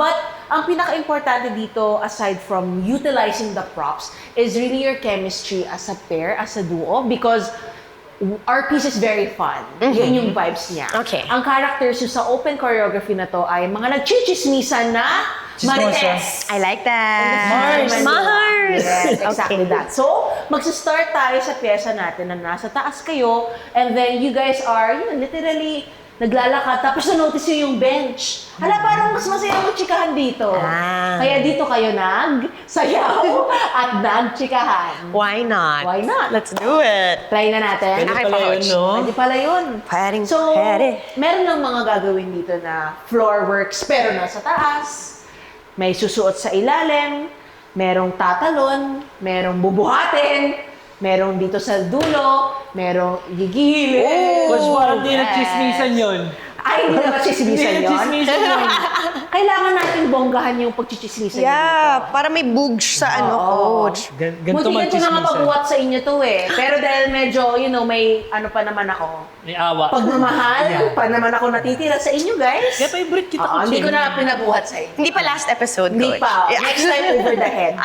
But ang pinaka-importante dito, aside from utilizing the props, is really your chemistry as a pair, as a duo, because our piece is very fun. Yun yung vibes niya. Okay. Ang characters yung sa open choreography na to ay mga nagchichismisan na marites. I like that. Mars! Yes, exactly Okay. that. So, magsa-start tayo sa pyesa natin na nasa taas kayo, and then you guys are, literally, naglalakad, tapos na-notice nyo yung bench. Hala, parang mas masaya mag-chikahan dito. Kaya dito kayo nag-sayaw at nag-chikahan. Why not? Why not? Let's do it. Try na natin. Pwede pala yun, no? Pwede pala yun. Pwedeng So, pwede. meron lang mga gagawin dito na floor works, pero nasa taas. May susuot sa ilalim. Merong tatalon. Merong bubuhatin. Merong dito sa dulo. Merong gigilin. Mas parang di nagchismisan yun. Ay, hindi naman chismisan Hindi yun. nagchismisan yun. Kailangan natin bonggahan yung pagchichismisan Yeah, para may bugs sa coach. Ganito Muntikan ko na nga magchismisan. pagbuhat sa inyo to eh. Pero dahil medyo, may ano pa naman ako. May awa. Pagmamahal pa naman ako natitira sa inyo, guys. Kaya favorite kita Oo, ko, hindi ko Cheng. na pinabuhat sa inyo. Hindi pa last episode, Hindi coach. pa. Yeah. Next time over the head.